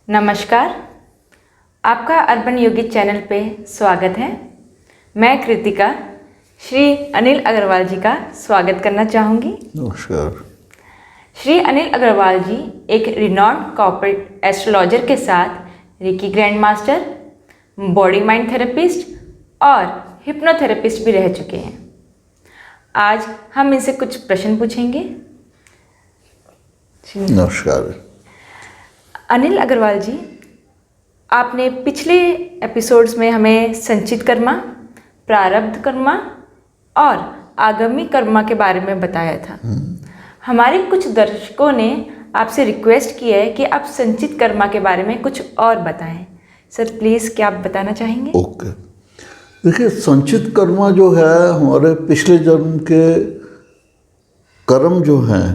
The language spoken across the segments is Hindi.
नमस्कार, आपका अर्बन योगी चैनल पे स्वागत है। मैं कृतिका श्री अनिल अग्रवाल जी का स्वागत करना चाहूँगी। नमस्कार। श्री अनिल अग्रवाल जी एक रिनॉन्ड कॉर्पोरेट एस्ट्रोलॉजर के साथ reiki grand master, body mind therapist और हिप्नोथेरेपिस्ट भी रह चुके हैं। आज हम इनसे कुछ प्रश्न पूछेंगे। नमस्कार। अनिल अग्रवाल जी, आपने पिछले एपिसोड्स में हमें संचित कर्मा, प्रारब्ध कर्मा और आगामी कर्मा के बारे में बताया था। हमारे कुछ दर्शकों ने आपसे रिक्वेस्ट की है कि आप संचित कर्मा के बारे में कुछ और बताएं। सर प्लीज़, क्या आप बताना चाहेंगे? ओके, देखिए, संचित कर्मा जो है हमारे पिछले जन्म के कर्म जो हैं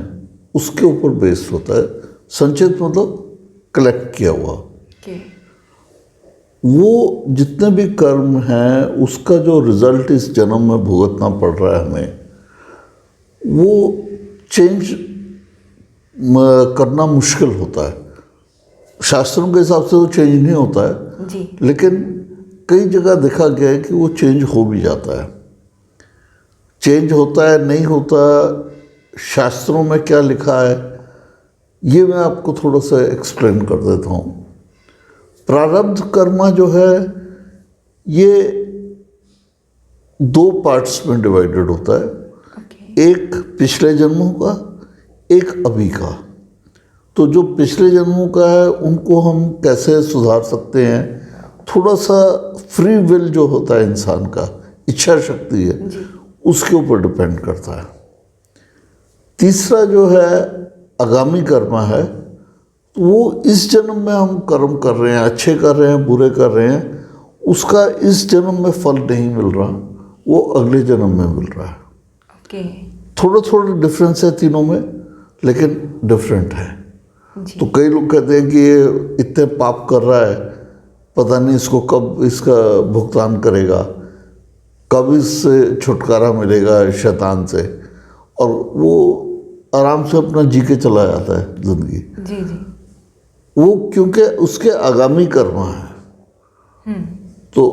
उसके ऊपर बेस्ड होता है। संचित मतलब कलेक्ट किया हुआ। वो जितने भी कर्म हैं उसका जो रिजल्ट इस जन्म में भुगतना पड़ रहा है हमें, वो चेंज करना मुश्किल होता है। शास्त्रों के हिसाब से वो चेंज नहीं होता है जी। लेकिन कई जगह देखा गया है कि वो चेंज हो भी जाता है। चेंज होता है नहीं होता, शास्त्रों में क्या लिखा है ये मैं आपको थोड़ा सा एक्सप्लेन कर देता हूँ। प्रारब्ध कर्मा जो है ये दो पार्ट्स में डिवाइडेड होता है। एक पिछले जन्मों का, एक अभी का। तो जो पिछले जन्मों का है उनको हम कैसे सुधार सकते हैं, थोड़ा सा फ्री विल जो होता है इंसान का, इच्छा शक्ति है, उसके ऊपर डिपेंड करता है। तीसरा जो है आगामी कर्मा है, तो वो इस जन्म में हम कर्म कर रहे हैं, अच्छे कर रहे हैं, बुरे कर रहे हैं, उसका इस जन्म में फल नहीं मिल रहा, वो अगले जन्म में मिल रहा है। थोड़ा थोड़ा डिफरेंस है तीनों में, लेकिन डिफरेंट है। तो कई लोग कहते हैं कि ये इतने पाप कर रहा है, पता नहीं इसको कब इसका भुगतान करेगा, कब इससे छुटकारा मिलेगा शैतान से, और वो आराम से अपना जी के चला जाता है जिंदगी। जी जी। वो क्योंकि उसके आगामी कर्मा है, तो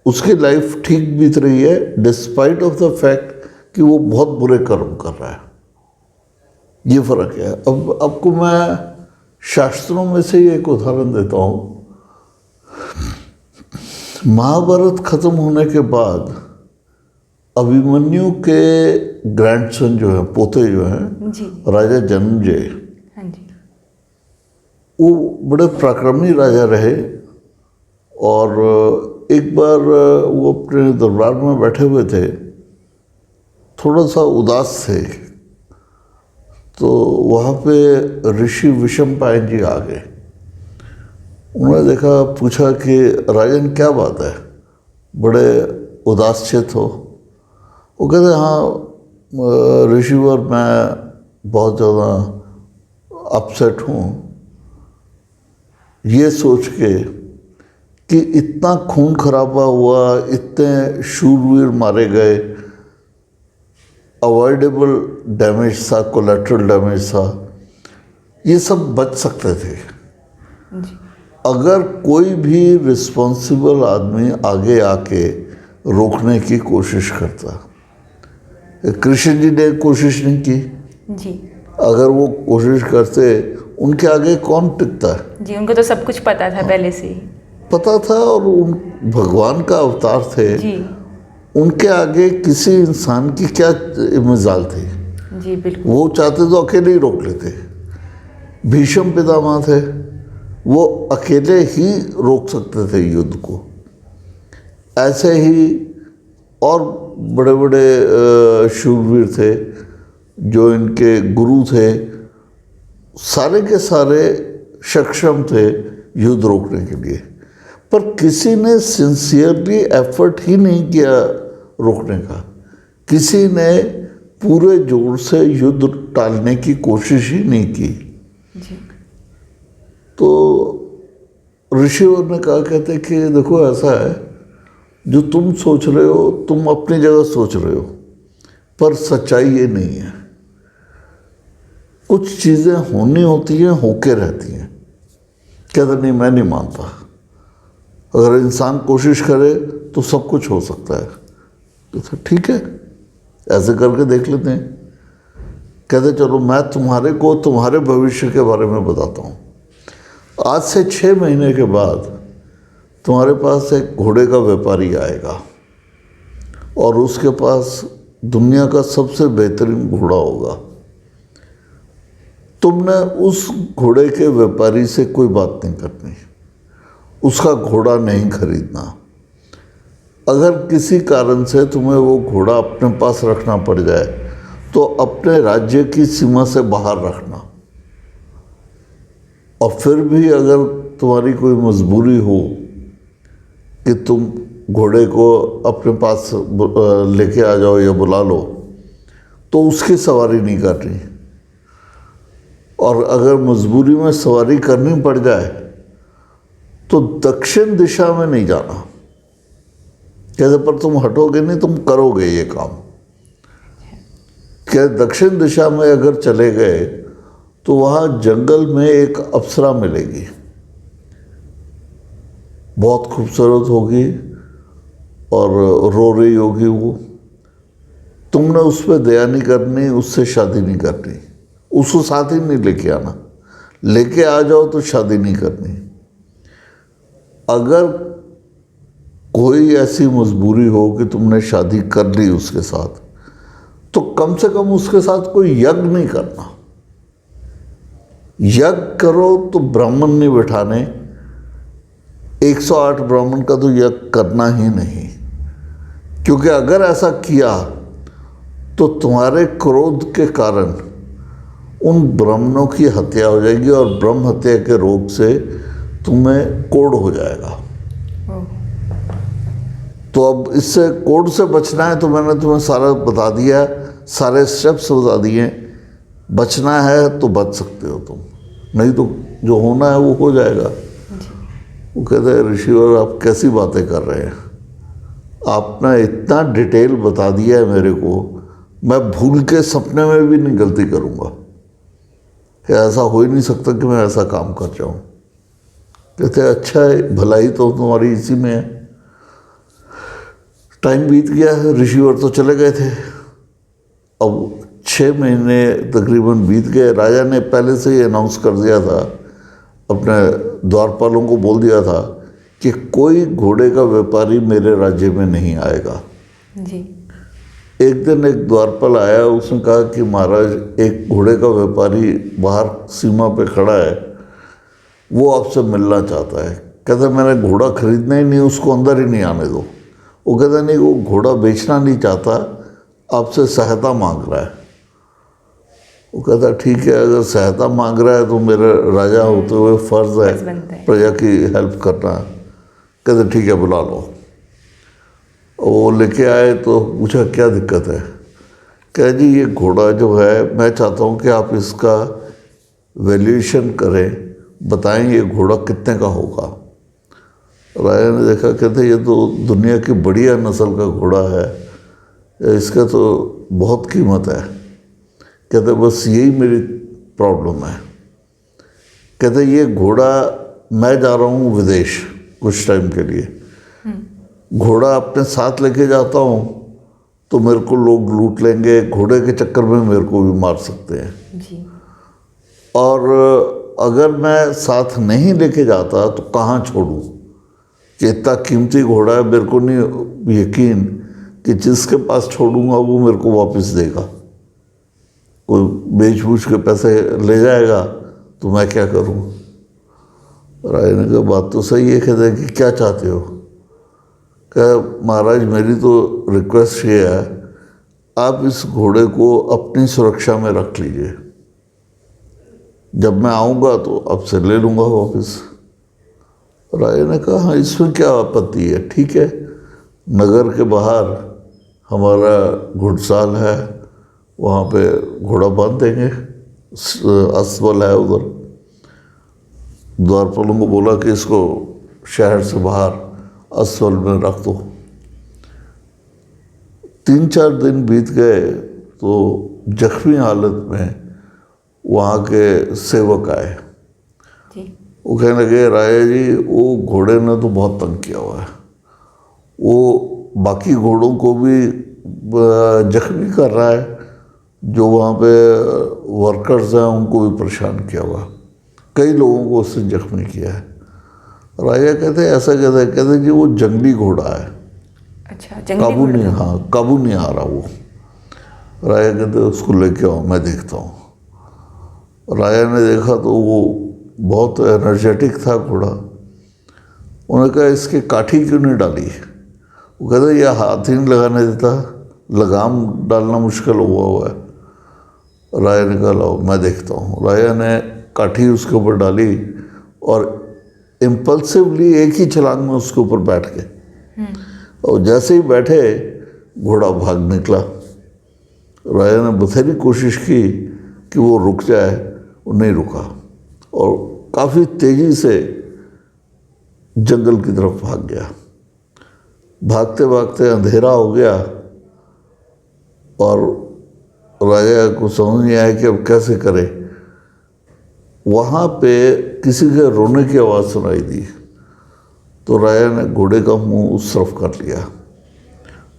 उसकी लाइफ ठीक बीत रही है डिस्पाइट ऑफ द फैक्ट कि वो बहुत बुरे कर्म कर रहा है। ये फर्क है। अब आपको मैं शास्त्रों में से ही एक उदाहरण देता हूँ। महाभारत खत्म होने के बाद अभिमन्यु के ग्रैंडसन जो है, पोते जो हैं, राजा जन्मेजय, वो बड़े पराक्रमी राजा रहे। और एक बार वो अपने दरबार में बैठे हुए थे, थोड़ा सा उदास थे, तो वहाँ पे ऋषि विषमपायन जी आ गए। उन्होंने देखा, पूछा कि राजन क्या बात है, बड़े उदास चित हो। वो कहते हाँ ऋषिवर, मैं बहुत ज़्यादा अपसेट हूँ, ये सोच के कि इतना खून खराबा हुआ, इतने शूरवीर मारे गए, अवॉइडेबल डैमेज था, कोलैटरल डैमेज था, ये सब बच सकते थे अगर कोई भी रिस्पॉन्सिबल आदमी आगे आके रोकने की कोशिश करता। कृष्ण जी ने कोशिश नहीं की जी। अगर वो कोशिश करते, उनके आगे कौन टिकता है जी। उनको तो सब कुछ पता था, पहले से ही पता था, और उन भगवान का अवतार थे जी। उनके आगे किसी इंसान की क्या मिसाल थी। जी बिल्कुल। वो चाहते तो अकेले ही रोक लेते। भीष्म पितामह थे, वो अकेले ही रोक सकते थे युद्ध को। ऐसे ही और बड़े बड़े शूरवीर थे जो इनके गुरु थे, सारे के सारे सक्षम थे युद्ध रोकने के लिए, पर किसी ने सिंसियरली एफर्ट ही नहीं किया रोकने का। किसी ने पूरे जोर से युद्ध टालने की कोशिश ही नहीं की जी। तो ऋषियों ने कहा, कहते कि देखो ऐसा है, जो तुम सोच रहे हो तुम अपनी जगह सोच रहे हो, पर सच्चाई ये नहीं है। कुछ चीज़ें होनी होती हैं, होके रहती हैं। कहता नहीं, मैं नहीं मानता, अगर इंसान कोशिश करे तो सब कुछ हो सकता है। कहता ठीक है, ऐसे करके देख लेते हैं। कहते चलो मैं तुम्हारे को तुम्हारे भविष्य के बारे में बताता हूँ। आज से 6 महीने के बाद तुम्हारे पास एक घोड़े का व्यापारी आएगा और उसके पास दुनिया का सबसे बेहतरीन घोड़ा होगा। तुमने उस घोड़े के व्यापारी से कोई बात नहीं करनी, उसका घोड़ा नहीं खरीदना। अगर किसी कारण से तुम्हें वो घोड़ा अपने पास रखना पड़ जाए तो अपने राज्य की सीमा से बाहर रखना। और फिर भी अगर तुम्हारी कोई मजबूरी हो कि तुम घोड़े को अपने पास लेके आ जाओ या बुला लो, तो उसकी सवारी नहीं करनी। और अगर मजबूरी में सवारी करनी पड़ जाए तो दक्षिण दिशा में नहीं जाना। कहते पर तुम हटोगे नहीं, तुम करोगे ये काम। क्या दक्षिण दिशा में अगर चले गए तो वहाँ जंगल में एक अप्सरा मिलेगी, बहुत खूबसूरत होगी और रो रही होगी वो। तुमने उस पर दया नहीं करनी, उससे शादी नहीं करनी, उसको साथ ही नहीं लेके आना। लेके आ जाओ तो शादी नहीं करनी। अगर कोई ऐसी मजबूरी हो कि तुमने शादी कर ली उसके साथ, तो कम से कम उसके साथ कोई यज्ञ नहीं करना। यज्ञ करो तो ब्राह्मण नहीं बैठाने, 108 ब्राह्मण का तो यज्ञ करना ही नहीं। क्योंकि अगर ऐसा किया तो तुम्हारे क्रोध के कारण उन ब्राह्मणों की हत्या हो जाएगी और ब्रह्म हत्या के रोग से तुम्हें कोढ़ हो जाएगा। तो अब इससे कोढ़ से बचना है तो मैंने तुम्हें सारा बता दिया है, सारे स्टेप्स बता दिए। बचना है तो बच सकते हो तुम, नहीं तो जो होना है वो हो जाएगा। वो कहते हैं ऋषिवर आप कैसी बातें कर रहे हैं, आपने इतना डिटेल बता दिया है मेरे को, मैं भूल के सपने में भी नहीं गलती करूँगा। ऐसा हो ही नहीं सकता कि मैं ऐसा काम कर जाऊँ। कहते अच्छा है, भलाई तो तुम्हारी इसी में है। टाइम बीत गया है, ऋषिवर तो चले गए थे। अब 6 महीने तकरीबन बीत गए। राजा ने पहले से ही अनाउंस कर दिया था, अपने द्वारपालों को बोल दिया था कि कोई घोड़े का व्यापारी मेरे राज्य में नहीं आएगा जी। एक दिन एक द्वारपाल आया, उसने कहा कि महाराज एक घोड़े का व्यापारी बाहर सीमा पे खड़ा है, वो आपसे मिलना चाहता है। कहता मैंने घोड़ा खरीदना ही नहीं, उसको अंदर ही नहीं आने दो। वो कहता नहीं, वो घोड़ा बेचना नहीं चाहता, आपसे सहायता मांग रहा है। वो कहता ठीक है, अगर सहायता मांग रहा है तो मेरे राजा होते हुए फर्ज है प्रजा की हेल्प करना। कहते ठीक है, बुला लो। वो लेके आए तो पूछा क्या दिक्कत है। कह जी ये घोड़ा जो है, मैं चाहता हूँ कि आप इसका वैल्यूएशन करें, बताएं ये घोड़ा कितने का होगा। राजा ने देखा, कहते ये तो दुनिया की बढ़िया नस्ल का घोड़ा है, इसका तो बहुत कीमत है। कहते बस यही मेरी प्रॉब्लम है। कहते ये घोड़ा, मैं जा रहा हूँ विदेश कुछ टाइम के लिए, घोड़ा अपने साथ लेके जाता हूँ तो मेरे को लोग लूट लेंगे, घोड़े के चक्कर में मेरे को भी मार सकते हैं जी। और अगर मैं साथ नहीं लेके जाता तो कहाँ छोड़ूं कि इतना कीमती घोड़ा है, मेरे को नहीं यकीन कि जिसके पास छोड़ूंगा वो मेरे को वापस देगा। कोई बेच बूझ के पैसे ले जाएगा तो मैं क्या करूं। राजा ने कहा बात तो सही है। कहते कि क्या चाहते हो। कहा महाराज मेरी तो रिक्वेस्ट ये है, आप इस घोड़े को अपनी सुरक्षा में रख लीजिए, जब मैं आऊँगा तो आपसे ले लूँगा वापस। राजा ने कहा हाँ इसमें क्या आपत्ति है, ठीक है, नगर के बाहर हमारा घुड़साल है, वहाँ पे घोड़ा बांध देंगे, अस्वल है उधर। द्वारपालों को बोला कि इसको शहर से बाहर अस्वल में रख दो। 3-4 दिन बीत गए तो जख्मी हालत में वहाँ के सेवक आए। वो कहने लगे राजा जी वो घोड़े ने तो बहुत तंग किया हुआ है, वो बाकी घोड़ों को भी जख्मी कर रहा है, जो वहाँ पे वर्कर्स हैं उनको भी परेशान किया हुआ, कई लोगों को उससे जख्मी किया है। राजा कहते ऐसा कहते जी वो जंगली घोड़ा है, अच्छा, जंगली घोड़ा। हाँ काबू नहीं आ रहा वो। राजा कहते उसको लेके आओ मैं देखता हूँ। राजा ने देखा तो वो बहुत एनर्जेटिक था घोड़ा। उन्होंने कहा इसके काठी क्यों नहीं डाली? वो कहते यह हाथ ही नहीं लगाने देता, लगाम डालना मुश्किल हुआ है। राजा ने कहा लाओ मैं देखता हूँ। राजा ने काठी उसके ऊपर डाली और इम्पल्सिवली एक ही छलांग में उसके ऊपर बैठ गए, और जैसे ही बैठे घोड़ा भाग निकला। राजा ने बथेरी कोशिश की कि वो रुक जाए, वो नहीं रुका और काफ़ी तेज़ी से जंगल की तरफ भाग गया। भागते भागते अंधेरा हो गया और राजा को समझ नहीं आया कि अब कैसे करे। वहाँ पे किसी के रोने की आवाज़ सुनाई दी, तो राजा ने घोड़े का मुंह उस तरफ कर लिया,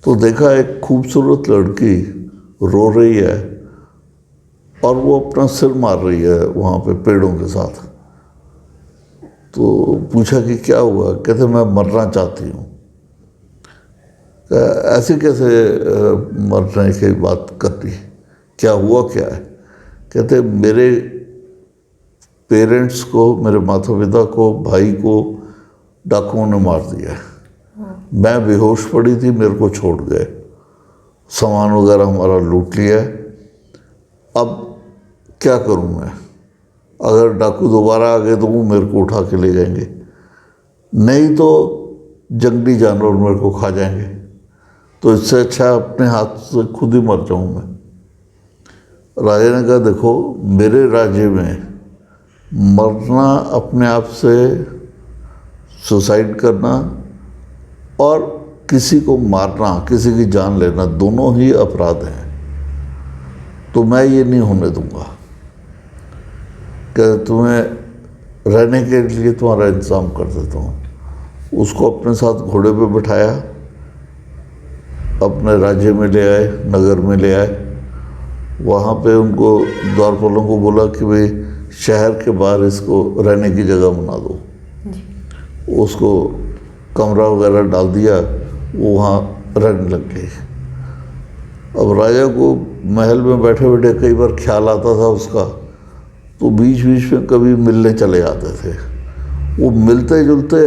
तो देखा एक खूबसूरत लड़की रो रही है और वो अपना सिर मार रही है वहाँ पे पेड़ों के साथ। तो पूछा कि क्या हुआ? कहते मैं मरना चाहती हूँ। ऐसे कैसे मरने की बात कर रही, क्या हुआ क्या है? कहते मेरे पेरेंट्स को, मेरे माता पिता को, भाई को डाकुओं ने मार दिया है, मैं बेहोश पड़ी थी, मेरे को छोड़ गए, सामान वगैरह हमारा लूट लिया है, अब क्या करूं मैं? अगर डाकू दोबारा आ गए तो वो मेरे को उठा के ले जाएंगे, नहीं तो जंगली जानवर मेरे को खा जाएंगे, तो इससे अच्छा अपने हाथ से खुद ही मर जाऊं मैं। राजा ने कहा देखो मेरे राज्य में मरना अपने आप से सुसाइड करना और किसी को मारना, किसी की जान लेना, दोनों ही अपराध हैं, तो मैं ये नहीं होने दूंगा कि तुम्हें रहने के लिए तुम्हारा इंतज़ाम कर देता हूँ। उसको अपने साथ घोड़े पे बिठाया, अपने राज्य में ले आए, नगर में ले आए। वहाँ पे उनको द्वारपालों को बोला कि भाई शहर के बाहर इसको रहने की जगह बना दो। उसको कमरा वगैरह डाल दिया, वो वहाँ रहने लग गई। अब राजा को महल में बैठे बैठे कई बार ख्याल आता था उसका, तो बीच बीच में कभी मिलने चले जाते थे। वो मिलते जुलते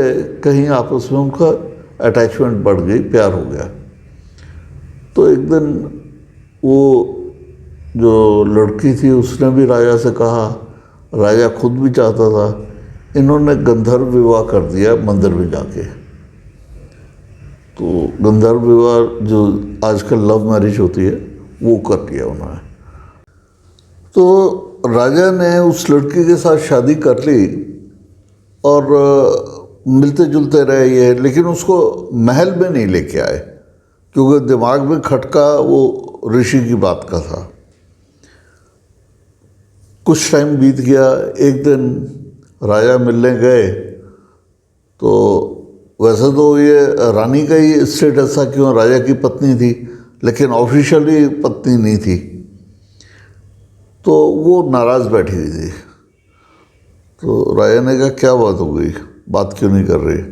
कहीं आपस में उनका अटैचमेंट बढ़ गई, प्यार हो गया। तो एक दिन वो जो लड़की थी उसने भी राजा से कहा, राजा खुद भी चाहता था, इन्होंने गंधर्व विवाह कर दिया मंदिर में जाके। तो गंधर्व विवाह जो आजकल लव मैरिज होती है वो कर लिया उन्होंने। तो राजा ने उस लड़की के साथ शादी कर ली और मिलते जुलते रहे ये, लेकिन उसको महल में नहीं लेके आए क्योंकि दिमाग में खटका वो ऋषि की बात का था। कुछ टाइम बीत गया, एक दिन राजा मिलने गए तो वैसे तो ये रानी का ही स्टेटस था क्यों राजा की पत्नी थी, लेकिन ऑफिशियली पत्नी नहीं थी, तो वो नाराज़ बैठी हुई थी। तो राजा ने कहा क्या बात हो गई, बात क्यों नहीं कर रही?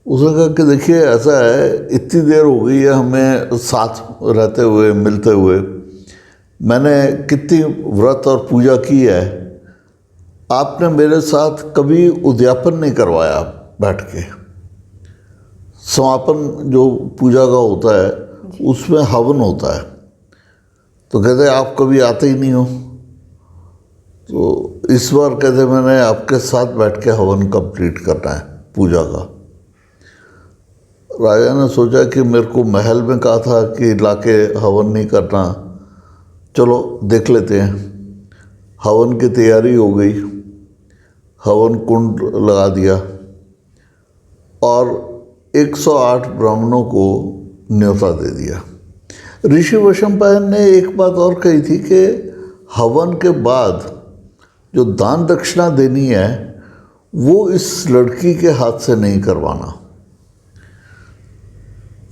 उसने कहा कि देखिए ऐसा है, इतनी देर हो गई है हमें साथ रहते हुए, मिलते हुए, मैंने कितनी व्रत और पूजा की है, आपने मेरे साथ कभी उद्यापन नहीं करवाया बैठ के। समापन जो पूजा का होता है उसमें हवन होता है, तो कहते आप कभी आते ही नहीं हो, तो इस बार कहते मैंने आपके साथ बैठ के हवन कंप्लीट करना है पूजा का। राजा ने सोचा कि मेरे को महल में कहा था कि लाके हवन नहीं करना, चलो देख लेते हैं। हवन की तैयारी हो गई, हवन कुंड लगा दिया और 108 ब्राह्मणों को न्योता दे दिया। ऋषि वैशंपायन ने एक बात और कही थी कि हवन के बाद जो दान दक्षिणा देनी है वो इस लड़की के हाथ से नहीं करवाना।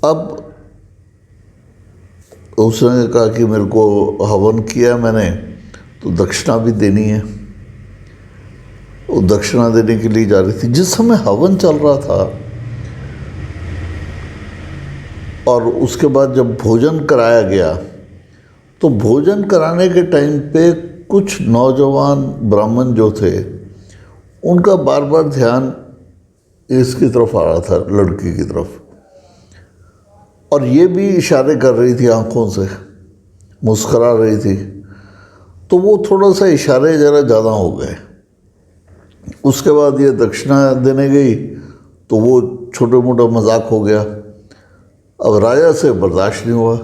अब उसने कहा कि मेरे को हवन किया मैंने तो दक्षिणा भी देनी है। वो दक्षिणा देने के लिए जा रही थी। जिस समय हवन चल रहा था और उसके बाद जब भोजन कराया गया तो भोजन कराने के टाइम पे कुछ नौजवान ब्राह्मण जो थे उनका बार बार ध्यान इसकी तरफ आ रहा था, लड़की की तरफ, और ये भी इशारे कर रही थी, आंखों से मुस्करा रही थी। तो वो थोड़ा सा इशारे ज़रा ज़्यादा हो गए। उसके बाद ये दक्षिणा देने गई तो वो छोटे मोटा मजाक हो गया। अब राजा से बर्दाश्त नहीं हुआ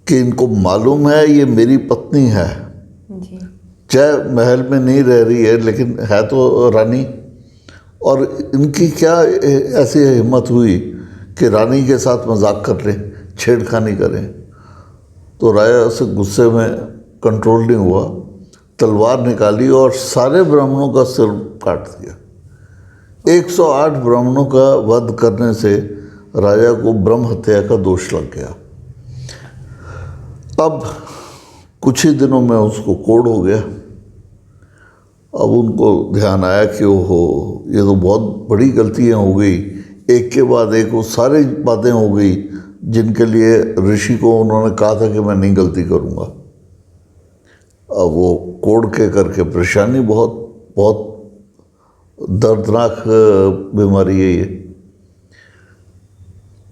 कि इनको मालूम है ये मेरी पत्नी है, जी। चाहे महल में नहीं रह रही है लेकिन है तो रानी, और इनकी क्या ऐसी हिम्मत हुई कि रानी के साथ मजाक कर लें, छेड़खानी करें। तो राजा से गुस्से में कंट्रोल नहीं हुआ, तलवार निकाली और सारे ब्राह्मणों का सिर काट दिया। 108 ब्राह्मणों का वध करने से राजा को ब्रह्म हत्या का दोष लग गया। अब कुछ ही दिनों में उसको कोढ़ हो गया। अब उनको ध्यान आया कि ओहो ये तो बहुत बड़ी गलतियाँ हो गई, एक के बाद एक वो सारी बातें हो गई जिनके लिए ऋषि को उन्होंने कहा था कि मैं नहीं गलती करूँगा। अब वो कोढ़ के करके परेशानी, बहुत बहुत दर्दनाक बीमारी है ये।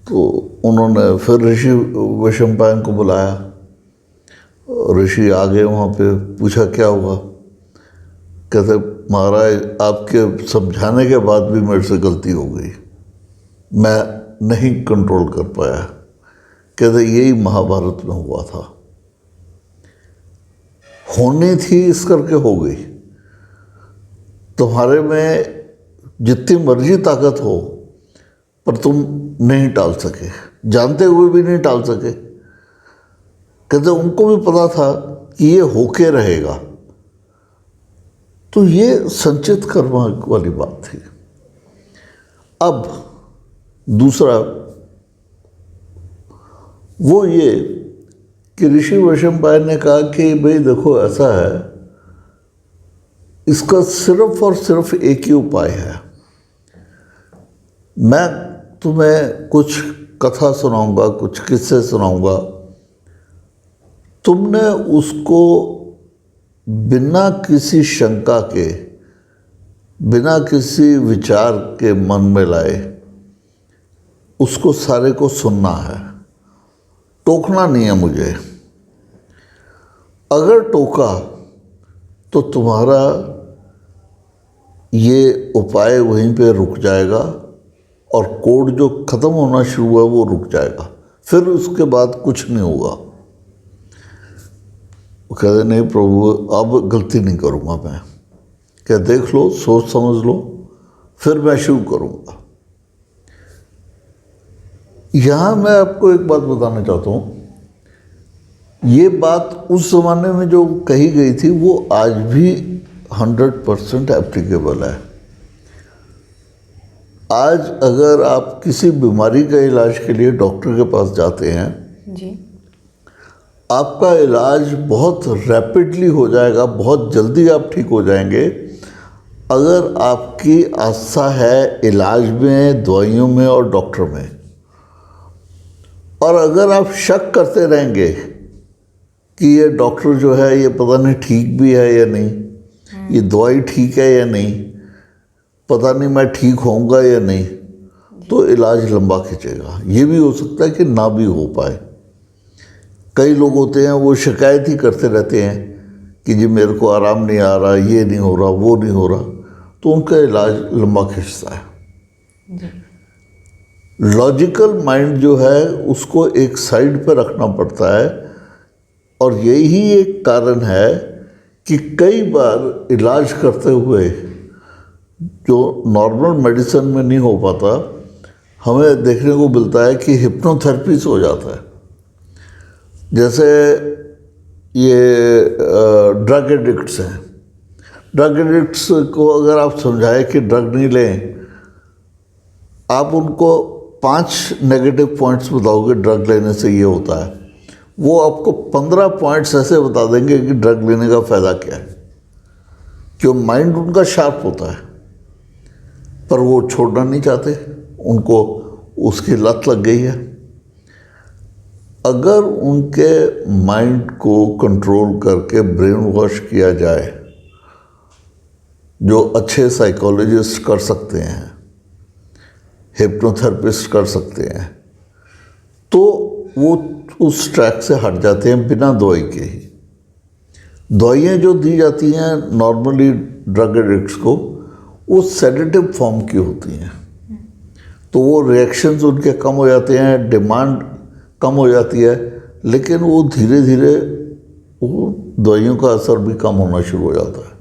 तो उन्होंने फिर ऋषि वैशंपायन को बुलाया। ऋषि आ गए वहाँ पे, पूछा क्या हुआ। कहते महाराज आपके समझाने के बाद भी मेरे से गलती हो गई, मैं नहीं कंट्रोल कर पाया। कहते यही महाभारत में हुआ था, होनी थी इस करके हो गई। तुम्हारे में जितनी मर्जी ताकत हो पर तुम नहीं टाल सके, जानते हुए भी नहीं टाल सके। कहते उनको भी पता था कि ये होके रहेगा। तो ये संचित कर्म वाली बात थी। अब दूसरा वो ये कि ऋषि वैशंपायन ने कहा कि भाई देखो ऐसा है, इसका सिर्फ और सिर्फ एक ही उपाय है। मैं तुम्हें कुछ कथा सुनाऊंगा, कुछ किस्से सुनाऊंगा, तुमने उसको बिना किसी शंका के, बिना किसी विचार के मन में लाए उसको सारे को सुनना है, टोकना नहीं है मुझे। अगर टोका तो तुम्हारा ये उपाय वहीं पे रुक जाएगा और कोड जो ख़त्म होना शुरू हुआ वो रुक जाएगा, फिर उसके बाद कुछ नहीं होगा। वो कहते नहीं प्रभु अब गलती नहीं करूँगा मैं। क्या देख लो, सोच समझ लो, फिर मैं शुरू करूँगा। यहाँ मैं आपको एक बात बताना चाहता हूँ, ये बात उस ज़माने में जो कही गई थी वो आज भी 100% एप्लीकेबल है। आज अगर आप किसी बीमारी का इलाज के लिए डॉक्टर के पास जाते हैं जी, आपका इलाज बहुत रैपिडली हो जाएगा, बहुत जल्दी आप ठीक हो जाएंगे अगर आपकी आस्था है इलाज में, दवाइयों में और डॉक्टर में। और अगर आप शक करते रहेंगे कि ये डॉक्टर जो है ये पता नहीं ठीक भी है या नहीं, ये दवाई ठीक है या नहीं, पता नहीं मैं ठीक होऊंगा या नहीं, तो इलाज लंबा खींचेगा। ये भी हो सकता है कि ना भी हो पाए। कई लोग होते हैं वो शिकायत ही करते रहते हैं कि जी मेरे को आराम नहीं आ रहा, ये नहीं हो रहा, वो नहीं हो रहा, तो उनका इलाज लंबा खींचता है। लॉजिकल माइंड जो है उसको एक साइड पर रखना पड़ता है। और यही एक कारण है कि कई बार इलाज करते हुए जो नॉर्मल मेडिसिन में नहीं हो पाता, हमें देखने को मिलता है कि हिप्नोथेरेपी से हो जाता है। जैसे ये ड्रग एडिक्ट्स हैं, ड्रग एडिक्ट्स को अगर आप समझाएं कि ड्रग नहीं लें, आप उनको 5 नेगेटिव पॉइंट्स बताओगे ड्रग लेने से ये होता है, वो आपको 15 पॉइंट्स ऐसे बता देंगे कि ड्रग लेने का फ़ायदा क्या है। क्यों? माइंड उनका शार्प होता है, पर वो छोड़ना नहीं चाहते, उनको उसकी लत लग गई है। अगर उनके माइंड को कंट्रोल करके ब्रेन वॉश किया जाए, जो अच्छे साइकोलॉजिस्ट कर सकते हैं, हिप्नोथेरेपिस्ट कर सकते हैं, तो वो उस ट्रैक से हट जाते हैं बिना दवाई के ही। दवाइयाँ जो दी जाती हैं नॉर्मली ड्रग एडिक्ट्स को, वो सेडेटिव फॉर्म की होती हैं, तो वो रिएक्शंस उनके कम हो जाते हैं, डिमांड कम हो जाती है, लेकिन वो धीरे धीरे वो दवाइयों का असर भी कम होना शुरू हो जाता है।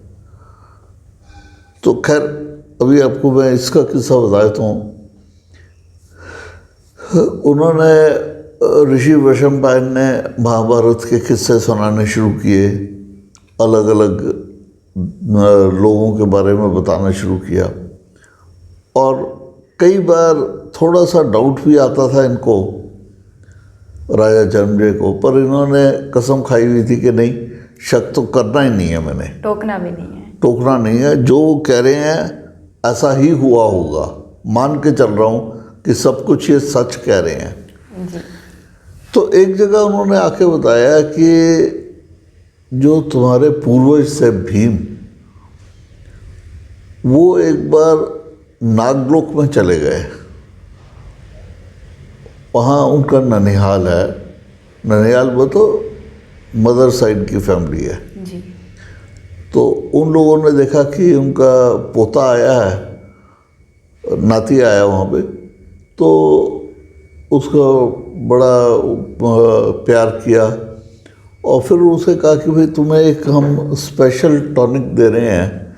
तो खैर, अभी आपको मैं इसका किस्सा बता देता हूँ। उन्होंने ऋषि वैशंपायन ने महाभारत के किस्से सुनाने शुरू किए, अलग अलग लोगों के बारे में बताना शुरू किया, और कई बार थोड़ा सा डाउट भी आता था इनको, राजा जन्मेजय को, पर इन्होंने कसम खाई हुई थी कि नहीं, शक तो करना ही नहीं है, मैंने टोकना भी नहीं है, टोकना नहीं है, जो वो कह रहे हैं ऐसा ही हुआ होगा, मान के चल रहा हूँ कि सब कुछ ये सच कह रहे हैं जी। तो एक जगह उन्होंने आके बताया कि जो तुम्हारे पूर्वज थे भीम, वो एक बार नागलोक में चले गए, वहाँ उनका ननिहाल है, ननिहाल वो तो मदर साइड की फैमिली है जी। तो उन लोगों ने देखा कि उनका पोता आया है, नाती आया वहाँ पे, तो उसको बड़ा प्यार किया, और फिर उसे कहा कि भाई तुम्हें एक हम स्पेशल टॉनिक दे रहे हैं,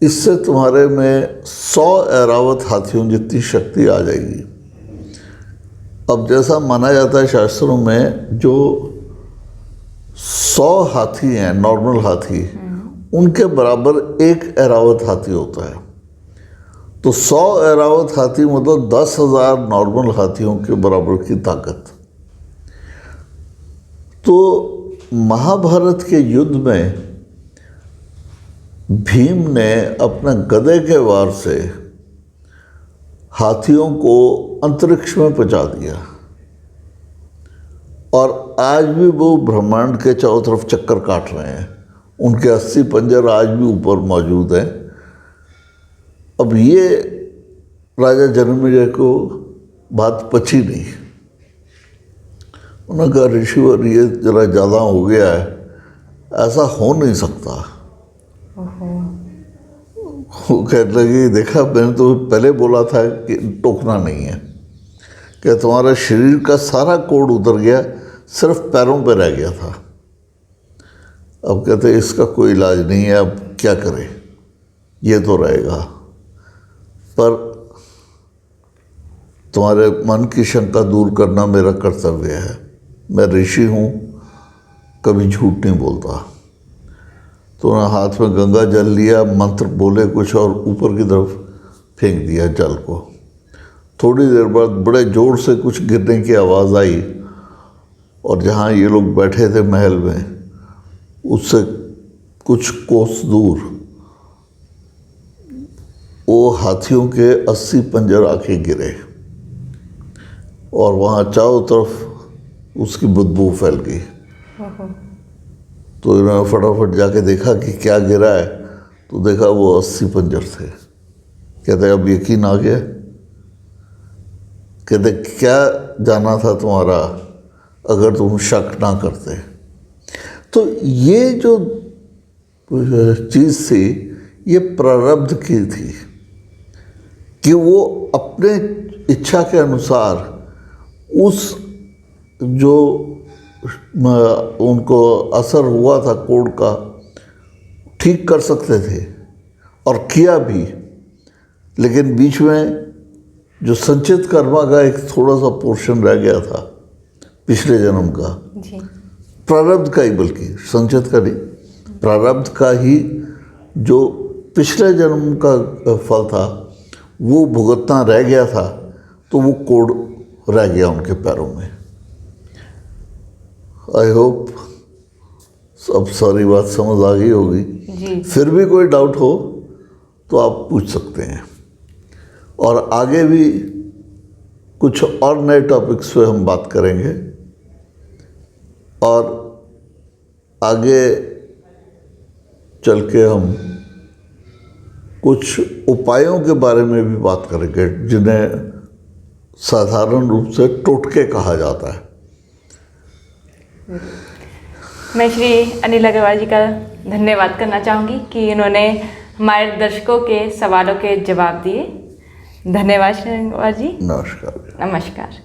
इससे तुम्हारे में 100 ऐरावत हाथियों जितनी शक्ति आ जाएगी। अब जैसा माना जाता है शास्त्रों में, जो 100 हाथी हैं नॉर्मल हाथी, उनके बराबर एक ऐरावत हाथी होता है। तो 100 ऐरावत हाथी मतलब 10,000 नॉर्मल हाथियों के बराबर की ताकत। तो महाभारत के युद्ध में भीम ने अपने गदे के वार से हाथियों को अंतरिक्ष में पहुंचा दिया, और आज भी वो ब्रह्मांड के चारों तरफ चक्कर काट रहे हैं, उनके 80 पंजर आज भी ऊपर मौजूद हैं। अब ये राजा जन्मेजय को बात पची नहीं, उन्होंने कहा ऋषिवर ये जरा ज़्यादा हो गया है, ऐसा हो नहीं सकता। वो कहने लगी देखा, मैंने तो पहले बोला था कि टोकना नहीं है, कि तुम्हारा शरीर का सारा कोड उतर गया, सिर्फ पैरों पे रह गया था। अब कहते इसका कोई इलाज नहीं है, अब क्या करें, ये तो रहेगा, पर तुम्हारे मन की शंका दूर करना मेरा कर्तव्य है, मैं ऋषि हूँ, कभी झूठ नहीं बोलता। तो उन्होंने हाथ में गंगा जल लिया, मंत्र बोले कुछ और ऊपर की तरफ फेंक दिया जल को। थोड़ी देर बाद बड़े ज़ोर से कुछ गिरने की आवाज़ आई, और जहाँ ये लोग बैठे थे महल में, उससे कुछ कोस दूर वो हाथियों के 80 पंजर आके गिरे, और वहाँ चारों तरफ उसकी बदबू फैल गई। तो इन्होंने फटाफट जाके देखा कि क्या गिरा है, तो देखा वो 80 पंजर थे। कहते अब यकीन आ गया? कहते क्या जाना था तुम्हारा अगर तुम शक ना करते। तो ये जो चीज़ थी, ये प्रारब्ध की थी कि वो अपने इच्छा के अनुसार उस जो उनको असर हुआ था कोड का, ठीक कर सकते थे, और किया भी। लेकिन बीच में जो संचित कर्मा का एक थोड़ा सा पोर्शन रह गया था पिछले जन्म का, जी। प्रारब्ध का ही, बल्कि संचित का नहीं, प्रारब्ध का ही जो पिछले जन्म का फल था वो भुगतना रह गया था, तो वो कोड रह गया उनके पैरों में। आई होप अब सारी बात समझ आ गई होगी। जी फिर भी कोई डाउट हो तो आप पूछ सकते हैं, और आगे भी कुछ और नए टॉपिक्स पे हम बात करेंगे, और आगे चल के हम कुछ उपायों के बारे में भी बात करेंगे जिन्हें साधारण रूप से टोटके कहा जाता है। मैं श्री अनिल अग्रवाल जी का धन्यवाद करना चाहूँगी कि इन्होंने हमारे दर्शकों के सवालों के जवाब दिए। धन्यवाद श्री अग्रवाल जी। नमस्कार। नमस्कार।